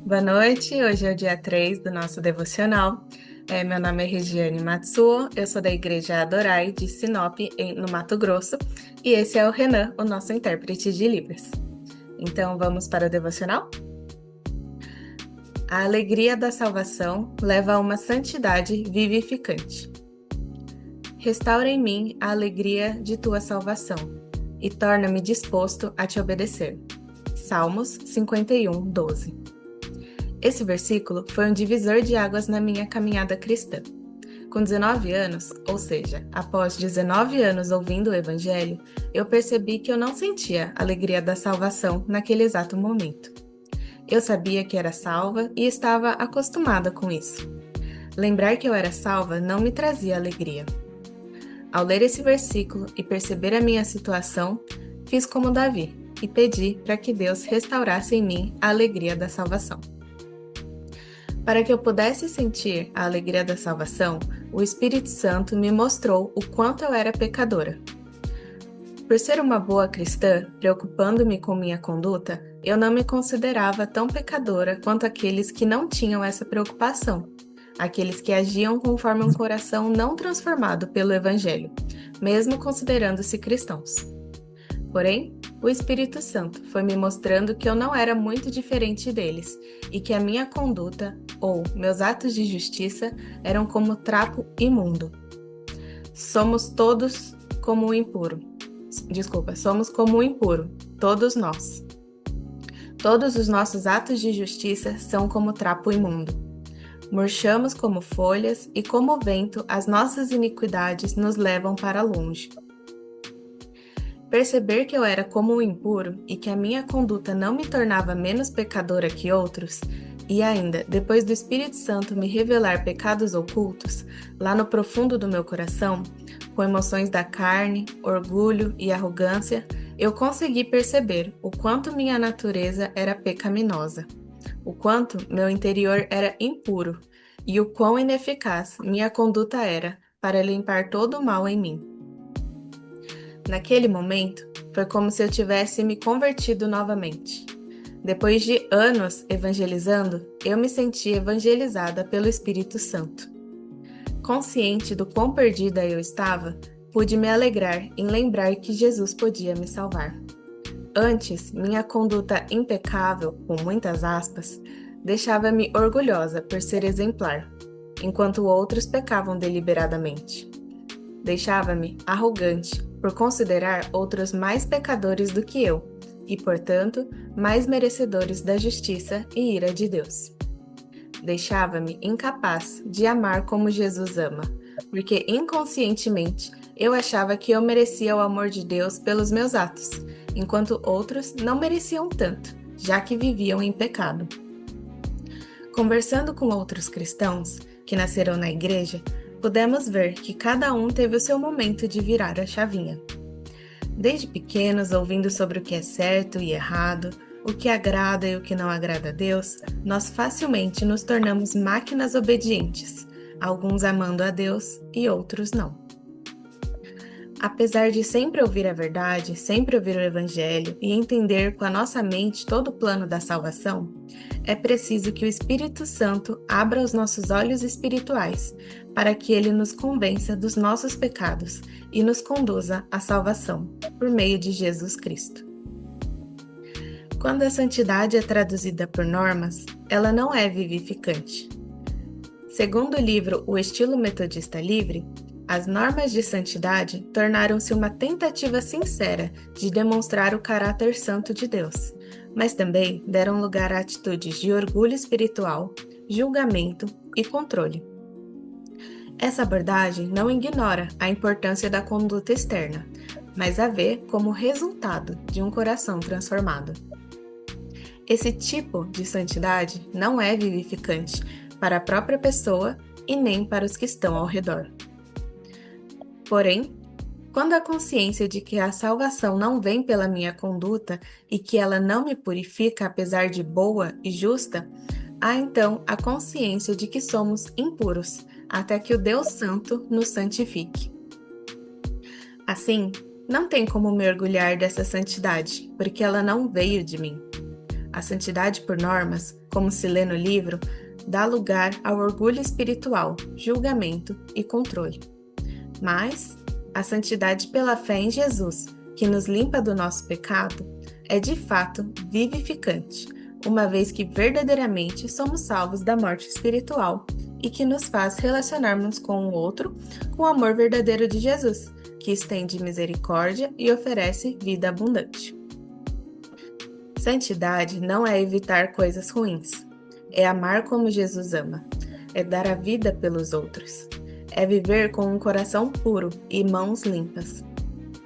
Boa noite, hoje é o dia 3 do nosso devocional. Meu nome é Regiane Matsuo, eu sou da Igreja Adorai de Sinop, no Mato Grosso, e esse é o Renan, o nosso intérprete de Libras. Então vamos para o devocional? A alegria da salvação leva a uma santidade vivificante. Restaura em mim a alegria de tua salvação e torna-me disposto a te obedecer. Salmos 51, 12. Esse versículo foi um divisor de águas na minha caminhada cristã. Com 19 anos, ou seja, após 19 anos ouvindo o Evangelho, eu percebi que eu não sentia a alegria da salvação naquele exato momento. Eu sabia que era salva e estava acostumada com isso. Lembrar que eu era salva não me trazia alegria. Ao ler esse versículo e perceber a minha situação, fiz como Davi e pedi para que Deus restaurasse em mim a alegria da salvação. Para que eu pudesse sentir a alegria da salvação, o Espírito Santo me mostrou o quanto eu era pecadora. Por ser uma boa cristã, preocupando-me com minha conduta, eu não me considerava tão pecadora quanto aqueles que não tinham essa preocupação, aqueles que agiam conforme um coração não transformado pelo Evangelho, mesmo considerando-se cristãos. Porém, o Espírito Santo foi me mostrando que eu não era muito diferente deles e que a minha conduta, ou meus atos de justiça, eram como trapo imundo. Somos como o impuro. Somos como o impuro, todos nós. Todos os nossos atos de justiça são como trapo imundo. Murchamos como folhas e como o vento, as nossas iniquidades nos levam para longe. Perceber que eu era como o impuro e que a minha conduta não me tornava menos pecadora que outros, e ainda, depois do Espírito Santo me revelar pecados ocultos, lá no profundo do meu coração, com emoções da carne, orgulho e arrogância, eu consegui perceber o quanto minha natureza era pecaminosa, o quanto meu interior era impuro e o quão ineficaz minha conduta era para limpar todo o mal em mim. Naquele momento, foi como se eu tivesse me convertido novamente. Depois de anos evangelizando, eu me senti evangelizada pelo Espírito Santo. Consciente do quão perdida eu estava, pude me alegrar em lembrar que Jesus podia me salvar. Antes, minha conduta impecável, com muitas aspas, deixava-me orgulhosa por ser exemplar, enquanto outros pecavam deliberadamente. Deixava-me arrogante por considerar outros mais pecadores do que eu e, portanto, mais merecedores da justiça e ira de Deus. Deixava-me incapaz de amar como Jesus ama, porque inconscientemente eu achava que eu merecia o amor de Deus pelos meus atos, enquanto outros não mereciam tanto, já que viviam em pecado. Conversando com outros cristãos que nasceram na igreja, pudemos ver que cada um teve o seu momento de virar a chavinha. Desde pequenos, ouvindo sobre o que é certo e errado, o que agrada e o que não agrada a Deus, nós facilmente nos tornamos máquinas obedientes, alguns amando a Deus e outros não. Apesar de sempre ouvir a verdade, sempre ouvir o Evangelho e entender com a nossa mente todo o plano da salvação, é preciso que o Espírito Santo abra os nossos olhos espirituais para que ele nos convença dos nossos pecados e nos conduza à salvação, por meio de Jesus Cristo. Quando a santidade é traduzida por normas, ela não é vivificante. Segundo o livro O Estilo Metodista Livre, as normas de santidade tornaram-se uma tentativa sincera de demonstrar o caráter santo de Deus, mas também deram lugar a atitudes de orgulho espiritual, julgamento e controle. Essa abordagem não ignora a importância da conduta externa, mas a vê como resultado de um coração transformado. Esse tipo de santidade não é vivificante para a própria pessoa e nem para os que estão ao redor. Porém, quando a consciência de que a salvação não vem pela minha conduta e que ela não me purifica apesar de boa e justa, há então a consciência de que somos impuros, até que o Deus Santo nos santifique. Assim, não tem como me orgulhar dessa santidade, porque ela não veio de mim. A santidade por normas, como se lê no livro, dá lugar ao orgulho espiritual, julgamento e controle. Mas a santidade pela fé em Jesus, que nos limpa do nosso pecado, é de fato vivificante, uma vez que verdadeiramente somos salvos da morte espiritual e que nos faz relacionarmos com o outro com o amor verdadeiro de Jesus, que estende misericórdia e oferece vida abundante. Santidade não é evitar coisas ruins, é amar como Jesus ama, é dar a vida pelos outros, é viver com um coração puro e mãos limpas.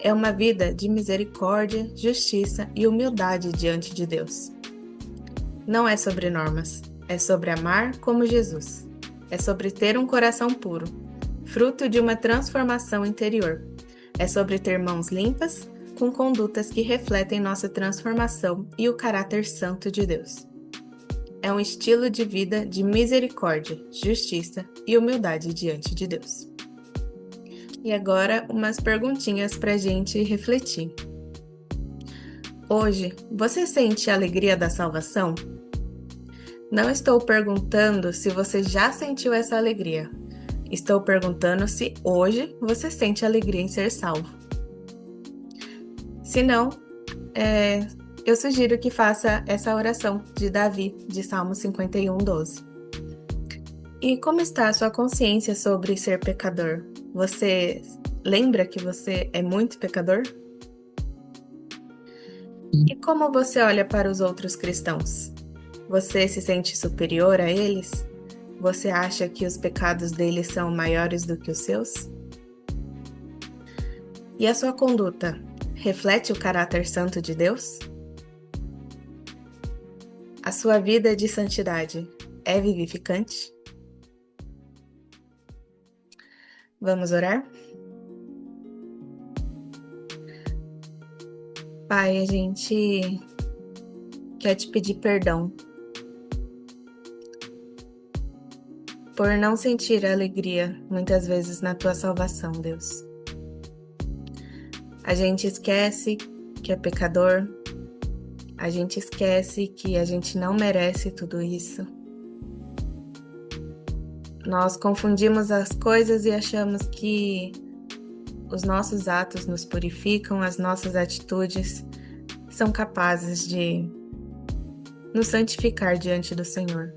É uma vida de misericórdia, justiça e humildade diante de Deus. Não é sobre normas, é sobre amar como Jesus. É sobre ter um coração puro, fruto de uma transformação interior. É sobre ter mãos limpas, com condutas que refletem nossa transformação e o caráter santo de Deus. É um estilo de vida de misericórdia, justiça e humildade diante de Deus. E agora, umas perguntinhas para a gente refletir. Hoje, você sente a alegria da salvação? Não estou perguntando se você já sentiu essa alegria. Estou perguntando se hoje você sente alegria em ser salvo. Se não, eu sugiro que faça essa oração de Davi, de Salmo 51:12. E como está a sua consciência sobre ser pecador? Você lembra que você é muito pecador? E como você olha para os outros cristãos? Você se sente superior a eles? Você acha que os pecados deles são maiores do que os seus? E a sua conduta reflete o caráter santo de Deus? A sua vida de santidade é vivificante? Vamos orar? Pai, a gente quer te pedir perdão por não sentir a alegria muitas vezes na tua salvação, Deus. A gente esquece que é pecador, a gente esquece que a gente não merece tudo isso. Nós confundimos as coisas e achamos que os nossos atos nos purificam, as nossas atitudes são capazes de nos santificar diante do Senhor.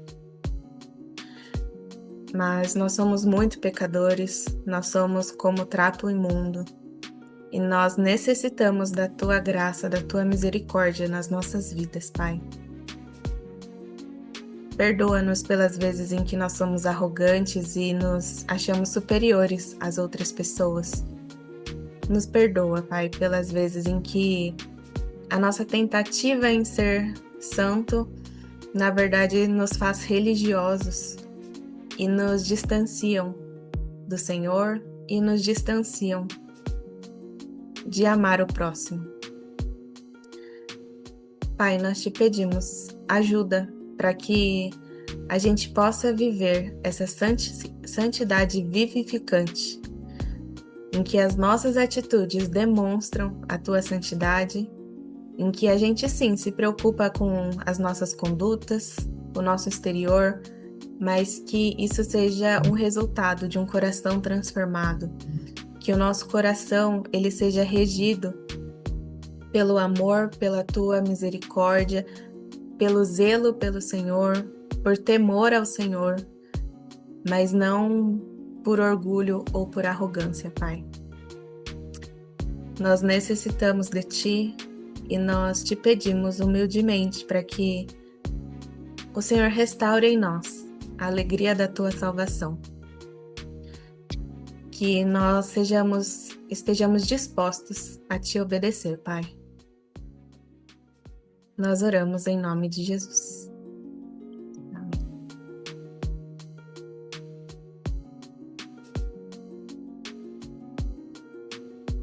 Mas nós somos muito pecadores, nós somos como trapo imundo. E nós necessitamos da Tua graça, da Tua misericórdia nas nossas vidas, Pai. Perdoa-nos pelas vezes em que nós somos arrogantes e nos achamos superiores às outras pessoas. Nos perdoa, Pai, pelas vezes em que a nossa tentativa em ser santo, na verdade, nos faz religiosos e nos distanciam do Senhor e nos distanciam de amar o próximo. Pai, nós te pedimos ajuda para que a gente possa viver essa santidade vivificante, em que as nossas atitudes demonstram a tua santidade, em que a gente sim se preocupa com as nossas condutas, o nosso exterior, mas que isso seja um resultado de um coração transformado, que o nosso coração ele seja regido pelo amor, pela tua misericórdia, pelo zelo pelo Senhor, por temor ao Senhor, mas não por orgulho ou por arrogância, Pai. Nós necessitamos de Ti e nós te pedimos humildemente para que o Senhor restaure em nós a alegria da Tua salvação. Que nós estejamos dispostos a Te obedecer, Pai. Nós oramos em nome de Jesus.